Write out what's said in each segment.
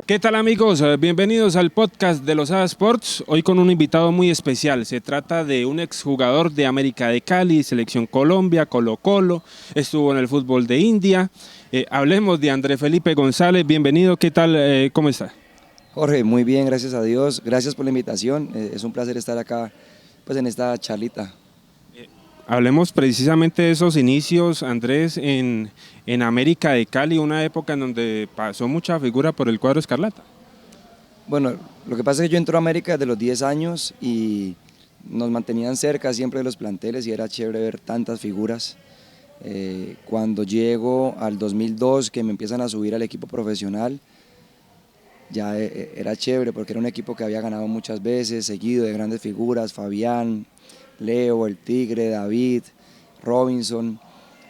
¿Qué tal amigos? Bienvenidos al podcast de Lozada Sports, hoy con un invitado muy especial. Se trata de un exjugador de América de Cali, Selección Colombia, Colo-Colo, estuvo en el fútbol de India. Hablemos de Andrés Felipe González, bienvenido, ¿qué tal? ¿Cómo está? Jorge, muy bien, gracias a Dios, gracias por la invitación, es un placer estar acá pues en esta charlita. Hablemos precisamente de esos inicios, Andrés, en América de Cali, una época en donde pasó mucha figura por el cuadro escarlata. Bueno, lo que pasa es que yo entro a América desde los 10 años y nos mantenían cerca siempre de los planteles y era chévere ver tantas figuras. Cuando llego al 2002, que me empiezan a subir al equipo profesional, ya era chévere porque era un equipo que había ganado muchas veces, seguido de grandes figuras, Fabián, Leo, el Tigre, David, Robinson,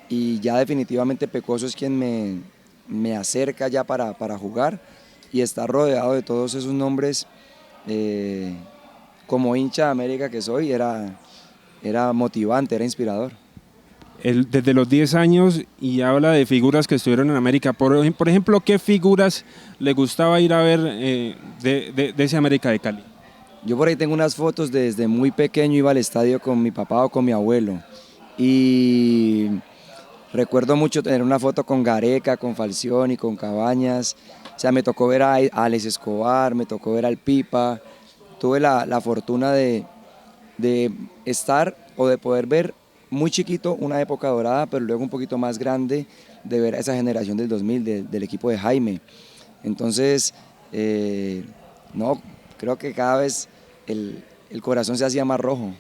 y ya definitivamente Pecoso es quien me acerca ya para jugar y estar rodeado de todos esos nombres, como hincha de América que soy, era motivante, era inspirador. Desde los 10 años y habla de figuras que estuvieron en América. Por ejemplo, ¿qué figuras le gustaba ir a ver de ese América de Cali? Yo por ahí tengo unas fotos desde muy pequeño, iba al estadio con mi papá o con mi abuelo y recuerdo mucho tener una foto con Gareca, con Falcioni, con Cabañas. O sea, me tocó ver a Alex Escobar, me tocó ver al Pipa. Tuve la fortuna de estar o de poder ver muy chiquito una época dorada, pero luego un poquito más grande de ver a esa generación del 2000, del equipo de Jaime. Entonces, no, creo que cada vez el corazón se hacía más rojo.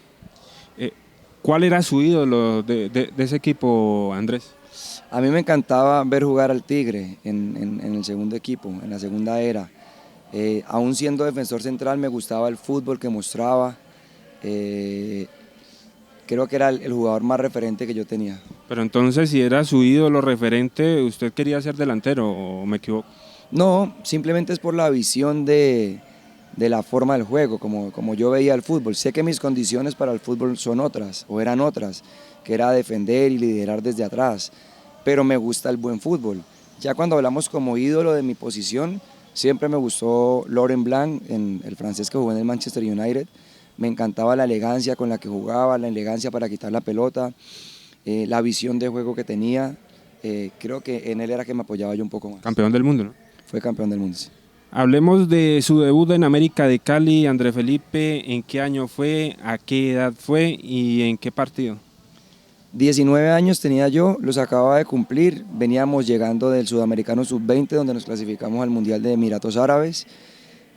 ¿Cuál era su ídolo de ese equipo, Andrés? A mí me encantaba ver jugar al Tigre en el segundo equipo, en la segunda era. Aún siendo defensor central me gustaba el fútbol que mostraba. Creo que era el jugador más referente que yo tenía. Pero entonces, si era su ídolo referente, ¿usted quería ser delantero o me equivoco? No, simplemente es por la visión de la forma del juego, como yo veía el fútbol. Sé que mis condiciones para el fútbol son otras, o eran otras, que era defender y liderar desde atrás, pero me gusta el buen fútbol. Ya cuando hablamos como ídolo de mi posición, siempre me gustó Laurent Blanc, el francés que jugó en el Manchester United. Me encantaba la elegancia con la que jugaba, la elegancia para quitar la pelota, la visión de juego que tenía. Creo que en él era que me apoyaba yo un poco más. Campeón del mundo, ¿no? Fue campeón del mundo, sí. Hablemos de su debut en América de Cali, Andrés Felipe. ¿En qué año fue? ¿A qué edad fue? ¿Y en qué partido? 19 años tenía yo, los acababa de cumplir. Veníamos llegando del Sudamericano Sub-20, donde nos clasificamos al Mundial de Emiratos Árabes.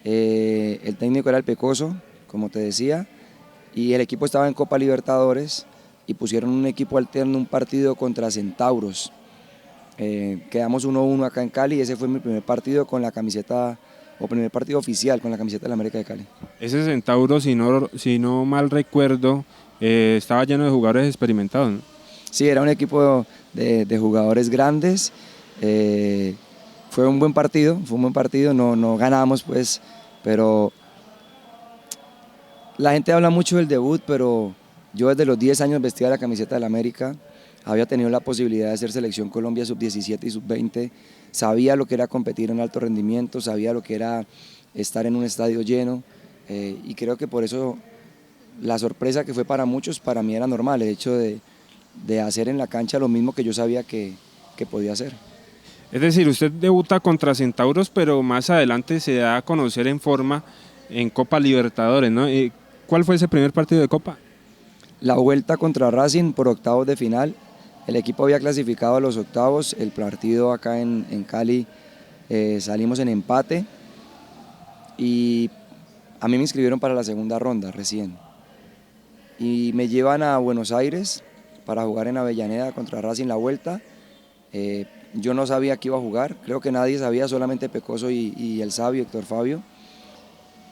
El técnico era el Pecoso, como te decía, y el equipo estaba en Copa Libertadores y pusieron un equipo alterno, un partido contra Centauros. Quedamos 1-1 acá en Cali y ese fue mi primer partido con la camiseta, o primer partido oficial con la camiseta de la América de Cali. Ese Centauro, si no mal recuerdo, estaba lleno de jugadores experimentados, ¿no? Sí, era un equipo de jugadores grandes. Fue un buen partido, no ganamos pues, pero la gente habla mucho del debut, pero yo desde los 10 años vestía la camiseta de la América, había tenido la posibilidad de hacer selección Colombia sub-17 y sub-20, sabía lo que era competir en alto rendimiento, sabía lo que era estar en un estadio lleno, y creo que por eso la sorpresa que fue para muchos, para mí era normal, el hecho de hacer en la cancha lo mismo que yo sabía que podía hacer. Es decir, usted debuta contra Centauros, pero más adelante se da a conocer en forma en Copa Libertadores, ¿no? ¿Cuál fue ese primer partido de Copa? La vuelta contra Racing por octavos de final. El equipo había clasificado a los octavos, el partido acá en Cali salimos en empate y a mí me inscribieron para la segunda ronda recién. Y me llevan a Buenos Aires para jugar en Avellaneda contra Racing la vuelta. Yo no sabía que iba a jugar, creo que nadie sabía, solamente Pecoso y el sabio Héctor Fabio.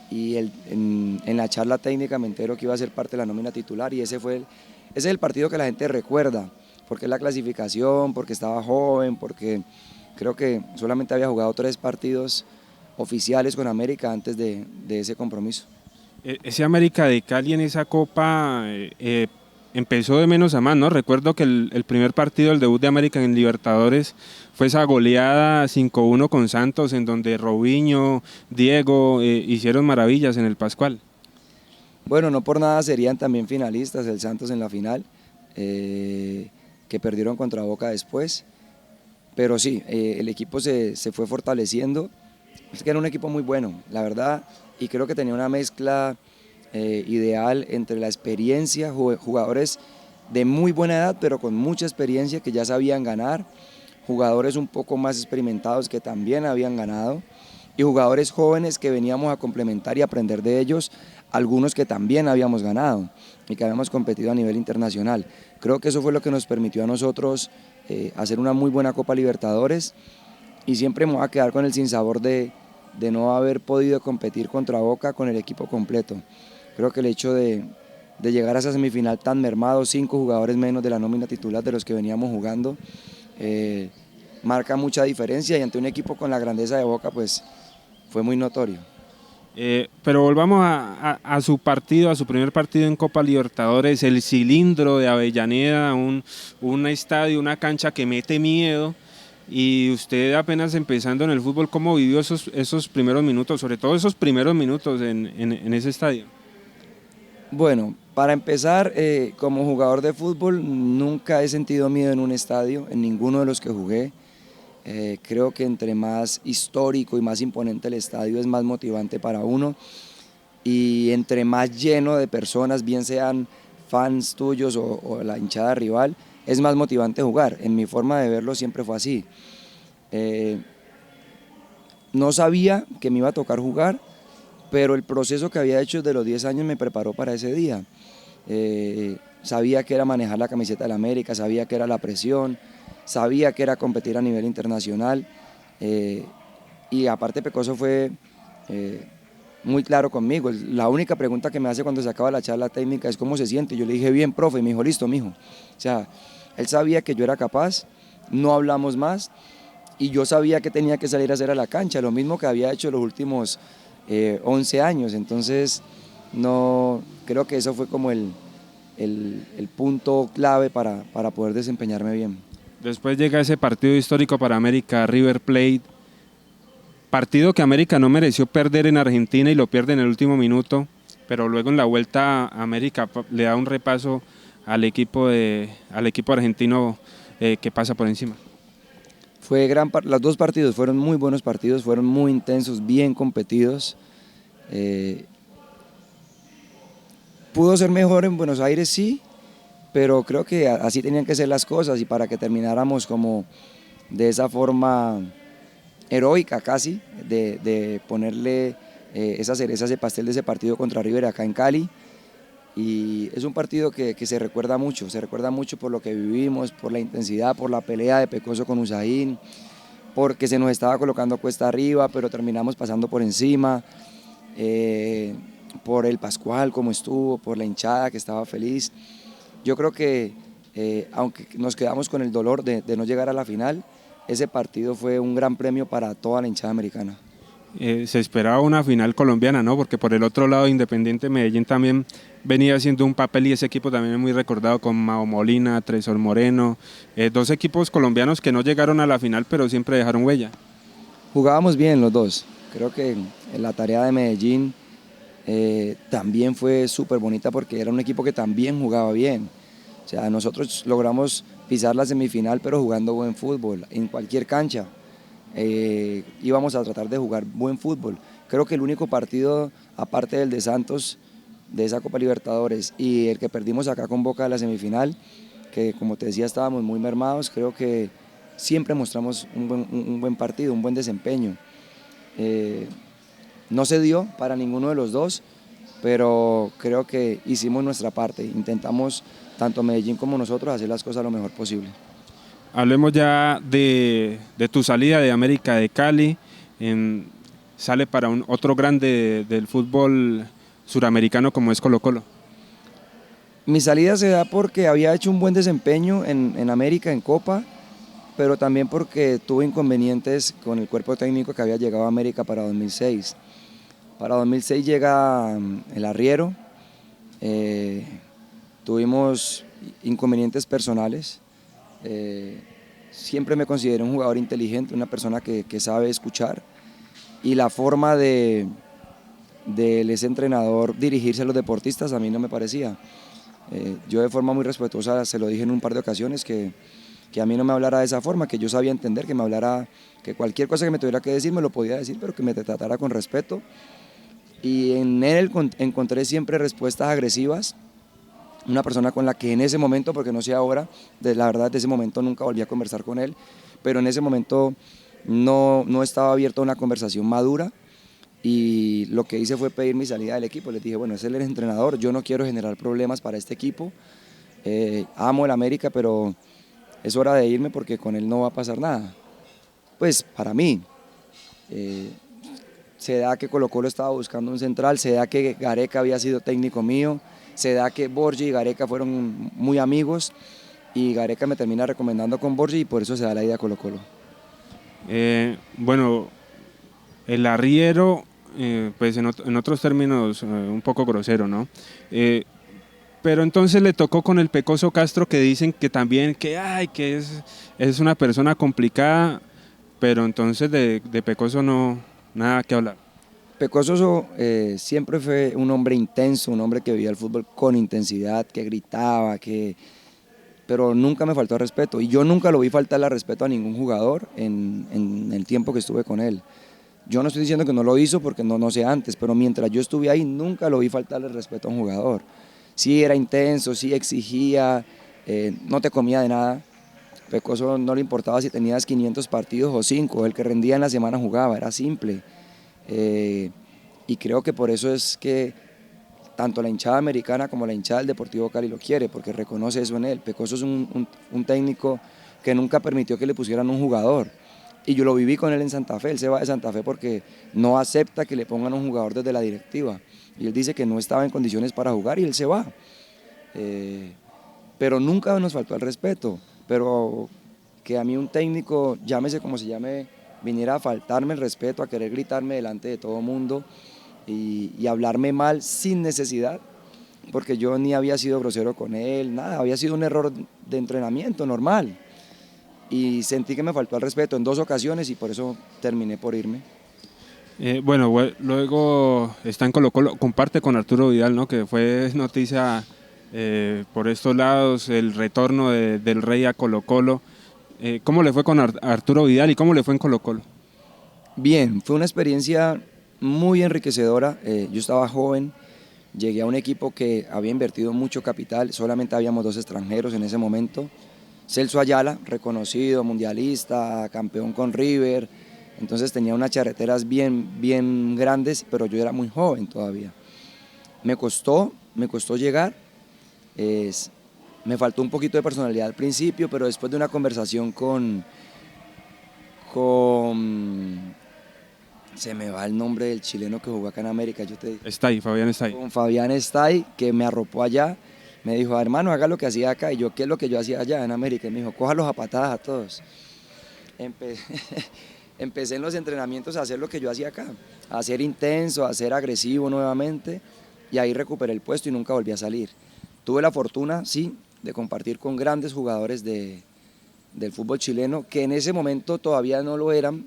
Y en la charla técnica me entero que iba a ser parte de la nómina titular y ese es el partido que la gente recuerda, porque es la clasificación, porque estaba joven, porque creo que solamente había jugado 3 partidos oficiales con América antes de ese compromiso. Ese América de Cali en esa Copa empezó de menos a más, ¿no? Recuerdo que el primer partido, el debut de América en Libertadores, fue esa goleada 5-1 con Santos, en donde Robinho, Diego hicieron maravillas en el Pascual. Bueno, no por nada serían también finalistas el Santos en la final, que perdieron contra Boca después. Pero sí, el equipo se fue fortaleciendo. Es que era un equipo muy bueno, la verdad, y creo que tenía una mezcla ideal entre la experiencia, jugadores de muy buena edad, pero con mucha experiencia que ya sabían ganar, jugadores un poco más experimentados que también habían ganado, y jugadores jóvenes que veníamos a complementar y aprender de ellos, algunos que también habíamos ganado y que habíamos competido a nivel internacional. Creo que eso fue lo que nos permitió a nosotros hacer una muy buena Copa Libertadores, y siempre me voy a quedar con el sinsabor de no haber podido competir contra Boca con el equipo completo. Creo que el hecho de llegar a esa semifinal tan mermado, 5 jugadores menos de la nómina titular de los que veníamos jugando, marca mucha diferencia, y ante un equipo con la grandeza de Boca pues fue muy notorio. Pero volvamos a su partido, a su primer partido en Copa Libertadores, el Cilindro de Avellaneda, un estadio, una cancha que mete miedo, y usted apenas empezando en el fútbol, ¿cómo vivió esos primeros minutos, sobre todo esos primeros minutos en ese estadio? Bueno, para empezar, como jugador de fútbol nunca he sentido miedo en un estadio, en ninguno de los que jugué. Creo que entre más histórico y más imponente el estadio es más motivante para uno, y entre más lleno de personas, bien sean fans tuyos o la hinchada rival, es más motivante jugar. En mi forma de verlo siempre fue así. No sabía que me iba a tocar jugar, pero el proceso que había hecho desde los 10 años me preparó para ese día. Sabía que era manejar la camiseta del América, sabía que era la presión, sabía que era competir a nivel internacional, y aparte Pecoso fue muy claro conmigo. La única pregunta que me hace cuando se acaba la charla técnica es ¿cómo se siente? Yo le dije bien, profe, y me dijo listo, mijo. O sea, él sabía que yo era capaz, no hablamos más, y yo sabía que tenía que salir a hacer a la cancha, lo mismo que había hecho los últimos 11 años. Entonces no, creo que eso fue como el punto clave para poder desempeñarme bien. Después llega ese partido histórico para América, River Plate, partido que América no mereció perder en Argentina y lo pierde en el último minuto, pero luego en la vuelta América le da un repaso al equipo argentino, que pasa por encima. Los dos partidos fueron muy buenos partidos, fueron muy intensos, bien competidos. Pudo ser mejor en Buenos Aires, sí, pero creo que así tenían que ser las cosas, y para que termináramos como de esa forma heroica casi, de ponerle esa cereza, ese pastel de ese partido contra River acá en Cali. Y es un partido que se recuerda mucho por lo que vivimos, por la intensidad, por la pelea de Pecoso con Usain, porque se nos estaba colocando cuesta arriba, pero terminamos pasando por encima, por el Pascual como estuvo, por la hinchada que estaba feliz. Yo creo que aunque nos quedamos con el dolor de no llegar a la final, ese partido fue un gran premio para toda la hinchada americana. Se esperaba una final colombiana, ¿no? Porque por el otro lado Independiente Medellín también venía haciendo un papel, y ese equipo también es muy recordado con Mao Molina, Tresor Moreno, dos equipos colombianos que no llegaron a la final pero siempre dejaron huella. Jugábamos bien los dos, creo que la tarea de Medellín también fue súper bonita porque era un equipo que también jugaba bien. O sea, nosotros logramos pisar la semifinal pero jugando buen fútbol en cualquier cancha. Íbamos a tratar de jugar buen fútbol. Creo que el único partido, aparte del de Santos, de esa Copa Libertadores, y el que perdimos acá con Boca de la semifinal, que como te decía estábamos muy mermados, creo que siempre mostramos un buen partido, un buen desempeño. No se dio para ninguno de los dos, pero creo que hicimos nuestra parte, intentamos tanto Medellín como nosotros hacer las cosas lo mejor posible. Hablemos ya de tu salida de América de Cali, sale para otro grande del fútbol suramericano como es Colo-Colo. Mi salida se da porque había hecho un buen desempeño en América, en Copa, pero también porque tuve inconvenientes con el cuerpo técnico que había llegado a América para 2006. Para 2006 llega el arriero, tuvimos inconvenientes personales. Siempre me consideré un jugador inteligente, una persona que sabe escuchar, y la forma de ese entrenador dirigirse a los deportistas a mí no me parecía. Yo de forma muy respetuosa se lo dije en un par de ocasiones que a mí no me hablara de esa forma, que yo sabía entender, que me hablara, que cualquier cosa que me tuviera que decir me lo podía decir, pero que me tratara con respeto. Y en él encontré siempre respuestas agresivas, una persona con la que en ese momento, porque no sé ahora, la verdad de ese momento nunca volví a conversar con él, pero en ese momento no estaba abierto a una conversación madura, y lo que hice fue pedir mi salida del equipo. Les dije, bueno, es el entrenador, yo no quiero generar problemas para este equipo, amo el América, pero es hora de irme porque con él no va a pasar nada. Pues para mí, se da que Colo-Colo estaba buscando un central, se da que Gareca había sido técnico mío, se da que Borgi y Gareca fueron muy amigos, y Gareca me termina recomendando con Borgi, y por eso se da la idea a Colo-Colo. Bueno, el arriero, pues en otros términos un poco grosero, ¿no? Pero entonces le tocó con el Pecoso Castro, que dicen que también que es una persona complicada, pero entonces de Pecoso no, nada que hablar. Pecoso siempre fue un hombre intenso, un hombre que vivía el fútbol con intensidad, que gritaba, pero nunca me faltó respeto, y yo nunca lo vi faltarle respeto a ningún jugador en el tiempo que estuve con él. Yo no estoy diciendo que no lo hizo porque no sé antes, pero mientras yo estuve ahí nunca lo vi faltarle respeto a un jugador. Sí era intenso, sí exigía, no te comía de nada. Pecoso no le importaba si tenías 500 partidos o 5, el que rendía en la semana jugaba, era simple. Y creo que por eso es que tanto la hinchada americana como la hinchada del Deportivo Cali lo quiere, porque reconoce eso en él. Pecoso es un técnico que nunca permitió que le pusieran un jugador, y yo lo viví con él en Santa Fe. Él se va de Santa Fe porque no acepta que le pongan un jugador desde la directiva, y él dice que no estaba en condiciones para jugar y él se va. Pero nunca nos faltó el respeto, pero que a mí un técnico, llámese como se llame, viniera a faltarme el respeto, a querer gritarme delante de todo mundo y hablarme mal sin necesidad, porque yo ni había sido grosero con él, nada, había sido un error de entrenamiento normal, y sentí que me faltó el respeto en 2 ocasiones, y por eso terminé por irme. Bueno, luego está en Colo-Colo, comparte con Arturo Vidal, ¿no? Que fue noticia por estos lados, el retorno del Rey a Colo-Colo. ¿Cómo le fue con Arturo Vidal y cómo le fue en Colo-Colo? Bien, fue una experiencia muy enriquecedora. Yo estaba joven, llegué a un equipo que había invertido mucho capital, solamente habíamos 2 extranjeros en ese momento. Celso Ayala, reconocido, mundialista, campeón con River, entonces tenía unas charreteras bien grandes, pero yo era muy joven todavía. Me costó llegar, me faltó un poquito de personalidad al principio, pero después de una conversación se me va el nombre del chileno que jugó acá en América. Fabián Estay. Con Fabián Estay, que me arropó allá, me dijo, hermano, haga lo que hacía acá. Y yo, ¿qué es lo que yo hacía allá en América? Y me dijo, cójalos a patadas a todos. Empecé en los entrenamientos a hacer lo que yo hacía acá, a ser intenso, a ser agresivo nuevamente, y ahí recuperé el puesto y nunca volví a salir. Tuve la fortuna, sí, de compartir con grandes jugadores del fútbol chileno, que en ese momento todavía no lo eran.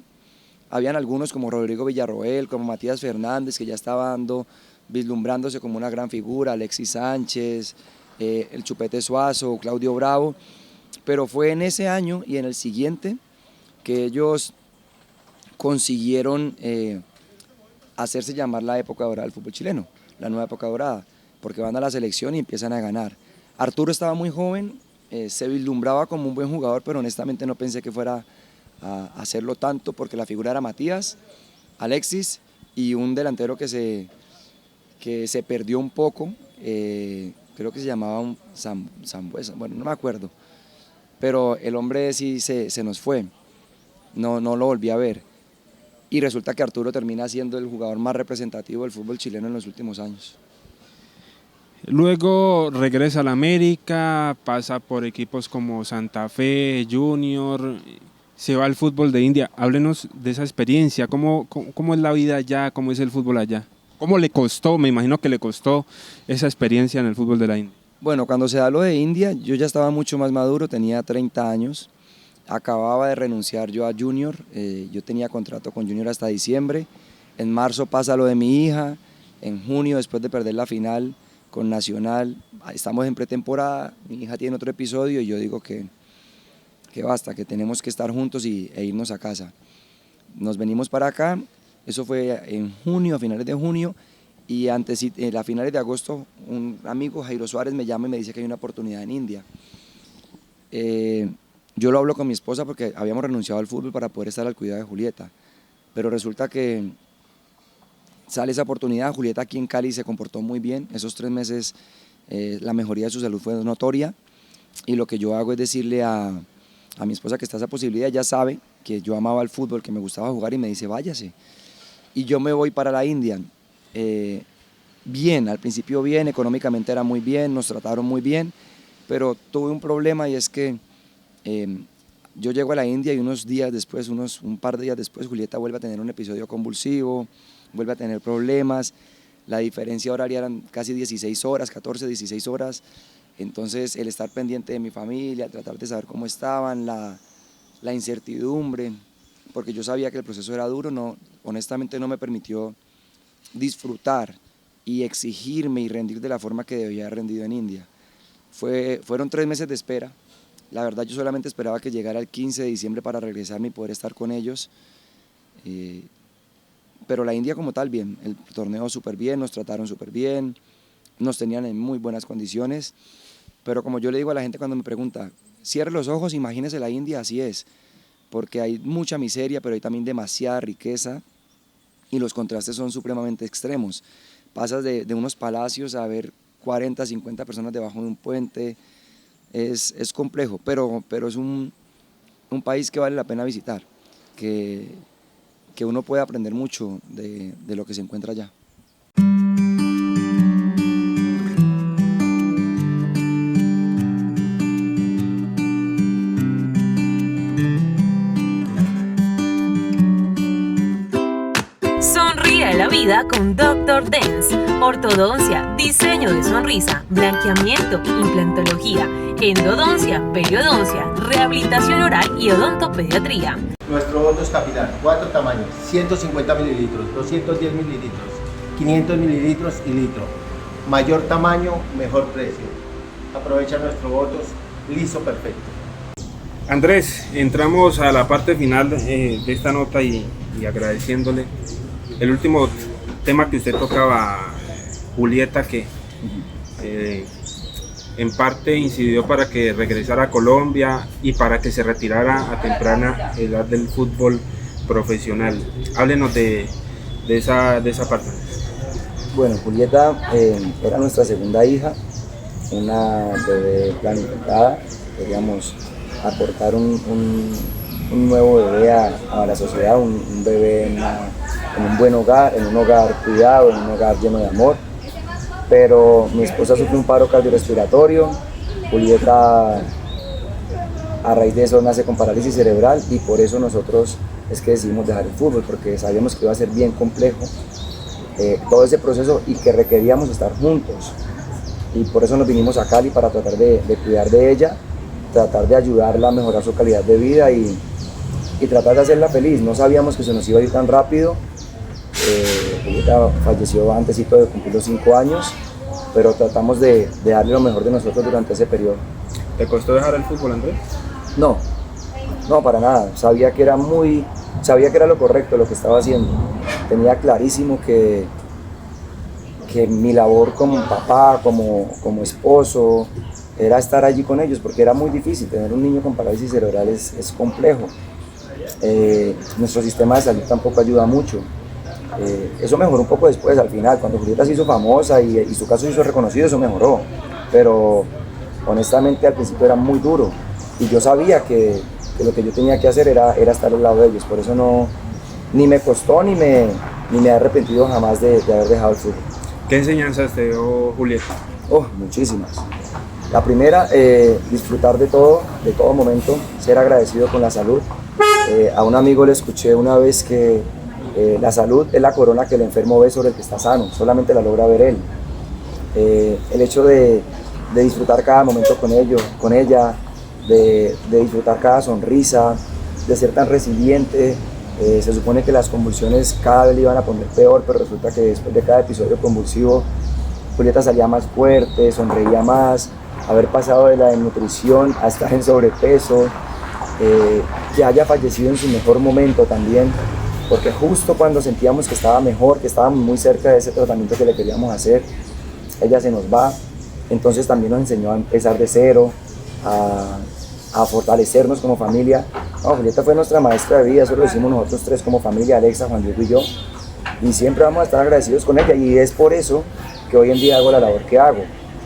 Habían algunos como Rodrigo Villarroel, como Matías Fernández, que ya estaba vislumbrándose como una gran figura, Alexis Sánchez, el Chupete Suazo, Claudio Bravo, pero fue en ese año y en el siguiente que ellos consiguieron hacerse llamar la época dorada del fútbol chileno, la nueva época dorada, porque van a la selección y empiezan a ganar. Arturo estaba muy joven, se vislumbraba como un buen jugador, pero honestamente no pensé que fuera a hacerlo tanto, porque la figura era Matías, Alexis y un delantero que se perdió un poco, creo que se llamaba Sambuesa, bueno, no me acuerdo, pero el hombre sí se nos fue, no lo volví a ver, y resulta que Arturo termina siendo el jugador más representativo del fútbol chileno en los últimos años. Luego regresa a la América, pasa por equipos como Santa Fe, Junior, se va al fútbol de India. Háblenos de esa experiencia, cómo es la vida allá, cómo es el fútbol allá. ¿Cómo le costó? Me imagino que le costó esa experiencia en el fútbol de la India. Bueno, cuando se da lo de India, yo ya estaba mucho más maduro, tenía 30 años, acababa de renunciar yo a Junior, yo tenía contrato con Junior hasta diciembre, en marzo pasa lo de mi hija, en junio, después de perder la final con Nacional, estamos en pretemporada, mi hija tiene otro episodio y yo digo que basta, que tenemos que estar juntos e irnos a casa. Nos venimos para acá, eso fue en junio, a finales de junio, y a finales de agosto un amigo, Jairo Suárez, me llama y me dice que hay una oportunidad en India. Yo lo hablo con mi esposa porque habíamos renunciado al fútbol para poder estar al cuidado de Julieta, pero resulta que sale esa oportunidad. Julieta aquí en Cali se comportó muy bien, esos 3 meses la mejoría de su salud fue notoria, y lo que yo hago es decirle a mi esposa que está esa posibilidad. Ella sabe que yo amaba el fútbol, que me gustaba jugar, y me dice váyase, y yo me voy para la India. Bien, al principio bien, económicamente era muy bien, nos trataron muy bien, pero tuve un problema, y es que yo llego a la India y unos días después, un par de días después, Julieta vuelve a tener un episodio convulsivo, vuelve a tener problemas, la diferencia horaria eran casi 16 horas, 14, 16 horas, entonces el estar pendiente de mi familia, tratar de saber cómo estaban, la incertidumbre, porque yo sabía que el proceso era duro, honestamente no me permitió disfrutar y exigirme y rendir de la forma que debía haber rendido en India. Fueron 3 meses de espera. La verdad, yo solamente esperaba que llegara el 15 de diciembre para regresarme y poder estar con ellos. Pero la India como tal, bien, el torneo súper bien, nos trataron súper bien, nos tenían en muy buenas condiciones. Pero como yo le digo a la gente cuando me pregunta, cierre los ojos, imagínese la India, así es. Porque hay mucha miseria, pero hay también demasiada riqueza y los contrastes son supremamente extremos. Pasas de unos palacios a ver 40, 50 personas debajo de un puente. Es complejo, pero es un país que vale la pena visitar, que uno puede aprender mucho de lo que se encuentra allá. Sonríe a la vida con Dr. Dance. Ortodoncia, diseño de sonrisa, blanqueamiento, implantología, endodoncia, periodoncia, rehabilitación oral y odontopediatría. Nuestro bono es capilar, 4 tamaños, 150 mililitros, 210 mililitros, 500 mililitros y litro. Mayor tamaño, mejor precio. Aprovecha nuestro botox liso perfecto. Andrés, entramos a la parte final de esta nota y agradeciéndole. El último tema que usted tocaba, Julieta, que en parte incidió para que regresara a Colombia y para que se retirara a temprana edad del fútbol profesional. Háblenos de esa parte. Bueno, Julieta era nuestra segunda hija, una bebé planificada. Queríamos aportar un nuevo bebé a la sociedad, un bebé en un buen hogar, en un hogar cuidado, en un hogar lleno de amor. Pero mi esposa sufrió un paro cardiorrespiratorio, Julieta a raíz de eso nace con parálisis cerebral, y por eso nosotros es que decidimos dejar el fútbol, porque sabíamos que iba a ser bien complejo todo ese proceso y que requeríamos estar juntos, y por eso nos vinimos a Cali para tratar de cuidar de ella, tratar de ayudarla a mejorar su calidad de vida y tratar de hacerla feliz. No sabíamos que se nos iba a ir tan rápido. Julieta falleció antes de cumplir los 5 años, pero tratamos de darle lo mejor de nosotros durante ese periodo. ¿Te costó dejar el fútbol, Andrés? No, para nada. Sabía que era lo correcto lo que estaba haciendo. Tenía clarísimo que mi labor como papá, como esposo, era estar allí con ellos, porque era muy difícil. Tener un niño con parálisis cerebral es complejo. Nuestro sistema de salud tampoco ayuda mucho. Eso mejoró un poco después, al final, cuando Julieta se hizo famosa y su caso se hizo reconocido, eso mejoró, pero honestamente al principio era muy duro, y yo sabía que lo que yo tenía que hacer era estar al lado de ellos. Por eso ni me costó ni me he arrepentido jamás de haber dejado el fútbol. ¿Qué enseñanzas te dio Julieta? Muchísimas. La primera, disfrutar de todo momento, ser agradecido con la salud. A un amigo le escuché una vez que la salud es la corona que el enfermo ve sobre el que está sano, solamente la logra ver él. El hecho de de disfrutar cada momento con ellos, con ella, de disfrutar cada sonrisa, de ser tan resiliente. Se supone que las convulsiones cada vez le iban a poner peor, pero resulta que después de cada episodio convulsivo, Julieta salía más fuerte, sonreía más, haber pasado de la desnutrición a estar en sobrepeso, que haya fallecido en su mejor momento también, porque justo cuando sentíamos que estaba mejor, que estábamos muy cerca de ese tratamiento que le queríamos hacer, ella se nos va. Entonces también nos enseñó a empezar de cero, a fortalecernos como familia. No, Julieta fue nuestra maestra de vida, eso lo hicimos nosotros tres como familia, Alexa, Juan Diego y yo, y siempre vamos a estar agradecidos con ella, y es por eso que hoy en día hago la labor que hago,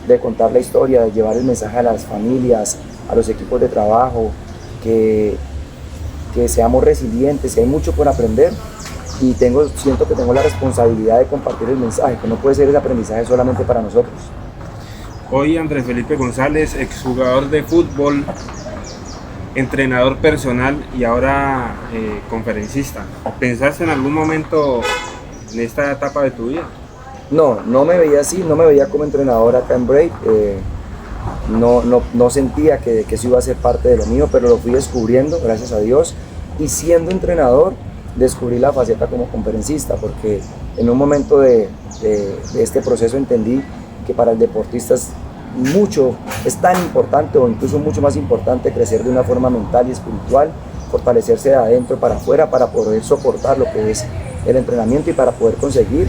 de contar la historia, de llevar el mensaje a las familias, a los equipos de trabajo, que seamos resilientes, que hay mucho por aprender, y siento que tengo la responsabilidad de compartir el mensaje, que no puede ser el aprendizaje solamente para nosotros. Hoy Andrés Felipe González, exjugador de fútbol, entrenador personal y ahora conferencista. ¿Pensaste en algún momento en esta etapa de tu vida? No me veía así, no me veía como entrenador acá en Brave. No sentía que eso iba a ser parte de lo mío, pero lo fui descubriendo, gracias a Dios. Y siendo entrenador, descubrí la faceta como conferencista, porque en un momento de este proceso entendí que para el deportista es tan importante, o incluso mucho más importante, crecer de una forma mental y espiritual, fortalecerse de adentro para afuera, para poder soportar lo que es el entrenamiento y para poder conseguir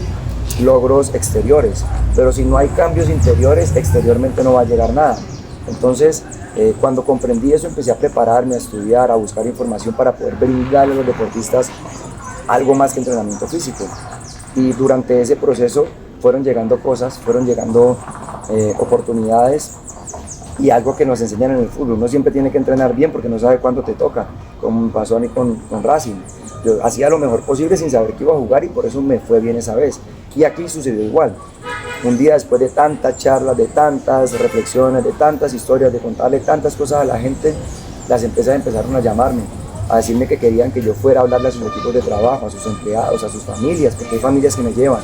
logros exteriores. Pero si no hay cambios interiores, exteriormente no va a llegar nada. Entonces, cuando comprendí eso, empecé a prepararme, a estudiar, a buscar información para poder brindarle a los deportistas algo más que entrenamiento físico. Y durante ese proceso fueron llegando cosas, fueron llegando oportunidades, y algo que nos enseñan en el fútbol: uno siempre tiene que entrenar bien porque no sabe cuándo te toca, como me pasó a mí con Racing. Yo hacía lo mejor posible sin saber que iba a jugar, y por eso me fue bien esa vez. Y aquí sucedió igual. Un día, después de tantas charlas, de tantas reflexiones, de tantas historias, de contarle tantas cosas a la gente, las empresas empezaron a llamarme, a decirme que querían que yo fuera a hablarle a sus equipos de trabajo, a sus empleados, a sus familias, porque hay familias que me llevan.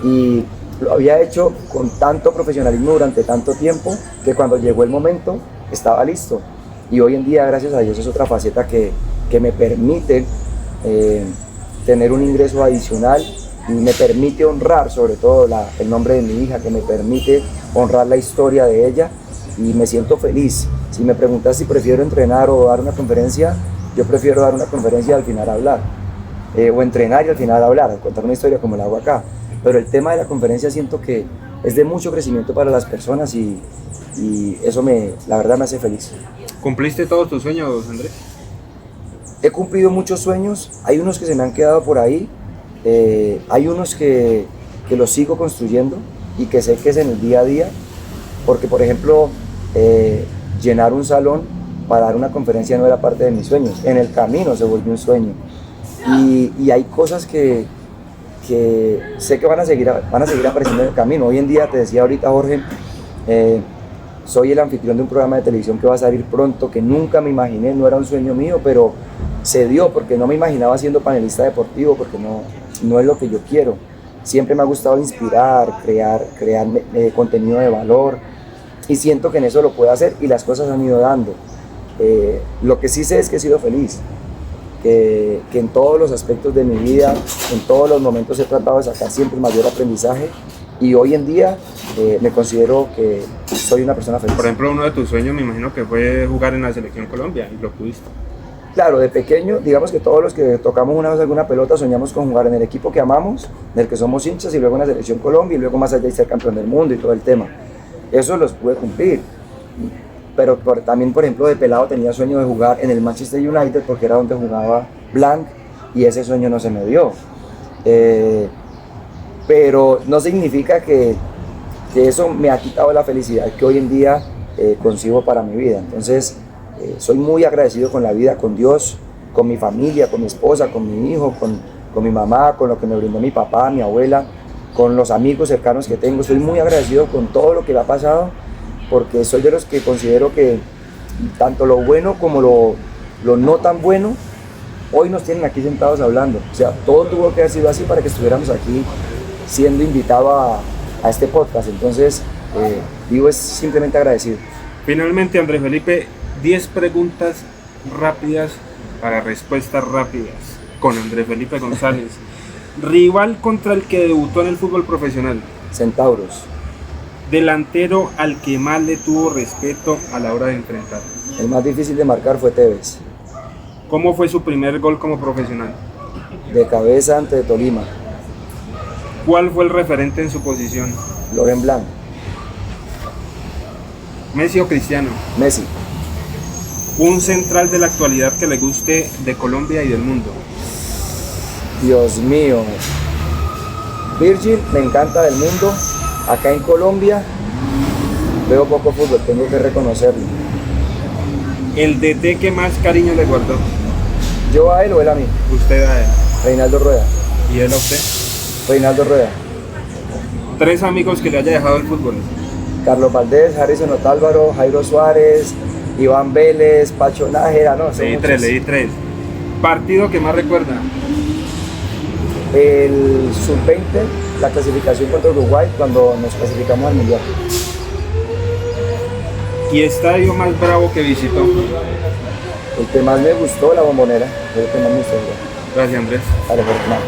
Y lo había hecho con tanto profesionalismo durante tanto tiempo, que cuando llegó el momento estaba listo. Y hoy en día, gracias a Dios, es otra faceta que me permite tener un ingreso adicional, y me permite honrar sobre todo el nombre de mi hija, que me permite honrar la historia de ella, y me siento feliz. Si me preguntas si prefiero entrenar o dar una conferencia, yo prefiero dar una conferencia y al final hablar, o entrenar y al final hablar, contar una historia como la hago acá. Pero el tema de la conferencia siento que es de mucho crecimiento para las personas, y eso la verdad me hace feliz. ¿Cumpliste todos tus sueños, Andrés? He cumplido muchos sueños, hay unos que se me han quedado por ahí, hay unos que los sigo construyendo y que sé que es en el día a día, porque por ejemplo, llenar un salón para dar una conferencia no era parte de mis sueños, en el camino se volvió un sueño, y hay cosas que sé que van a seguir apareciendo en el camino. Hoy en día, te decía ahorita, Jorge, soy el anfitrión de un programa de televisión que va a salir pronto, que nunca me imaginé, no era un sueño mío, pero se dio porque no me imaginaba siendo panelista deportivo, porque no es lo que yo quiero. Siempre me ha gustado inspirar, crear contenido de valor, y siento que en eso lo puedo hacer, y las cosas han ido dando. Lo que sí sé es que he sido feliz, que en todos los aspectos de mi vida, en todos los momentos he tratado de sacar siempre el mayor aprendizaje, y hoy en día me considero que soy una persona feliz. Por ejemplo, uno de tus sueños me imagino que fue jugar en la selección Colombia, y lo pudiste. Claro, de pequeño, digamos que todos los que tocamos una vez alguna pelota soñamos con jugar en el equipo que amamos, del que somos hinchas, y luego en la selección Colombia, y luego más allá de ser campeón del mundo y todo el tema. Eso los pude cumplir. Pero también, por ejemplo, de pelado tenía sueño de jugar en el Manchester United, porque era donde jugaba Blanc, y ese sueño no se me dio. Pero no significa que eso me ha quitado la felicidad que hoy en día concibo para mi vida. Entonces, soy muy agradecido con la vida, con Dios, con mi familia, con mi esposa, con mi hijo, con mi mamá, con lo que me brindó mi papá, mi abuela, con los amigos cercanos que tengo. Estoy muy agradecido con todo lo que me ha pasado, porque soy de los que considero que tanto lo bueno como lo no tan bueno, hoy nos tienen aquí sentados hablando. O sea, todo tuvo que haber sido así para que estuviéramos aquí siendo invitado a este podcast. Entonces, vivo es simplemente agradecido. Finalmente, Andrés Felipe, 10 preguntas rápidas para respuestas rápidas con Andrés Felipe González. Rival contra el que debutó en el fútbol profesional. Centauros. Delantero al que más le tuvo respeto a la hora de enfrentar. El más difícil de marcar fue Tevez. ¿Cómo fue su primer gol como profesional? De cabeza ante Tolima. ¿Cuál fue el referente en su posición? Laurent Blanc. ¿Messi o Cristiano? Messi. Un central de la actualidad que le guste de Colombia y del mundo. Dios mío. Virgil me encanta del mundo. Acá en Colombia veo poco fútbol, tengo que reconocerlo. ¿El DT que más cariño le guardó? ¿Yo a él o él a mí? Usted a él. Reinaldo Rueda. ¿Y él a usted? Reinaldo Rueda. 3 amigos que le haya dejado el fútbol. Carlos Valdés, Harrison Otálvaro, Jairo Suárez, Iván Vélez, Pacho Nájera, no sé. Leí 3. ¿Partido que más recuerda? El sub-20, la clasificación contra Uruguay cuando nos clasificamos al Mundial. ¿Y estadio más bravo que visitó? El que más me gustó, la Bombonera, fue el que más me gustó. Gracias, Andrés. Vale, por nada.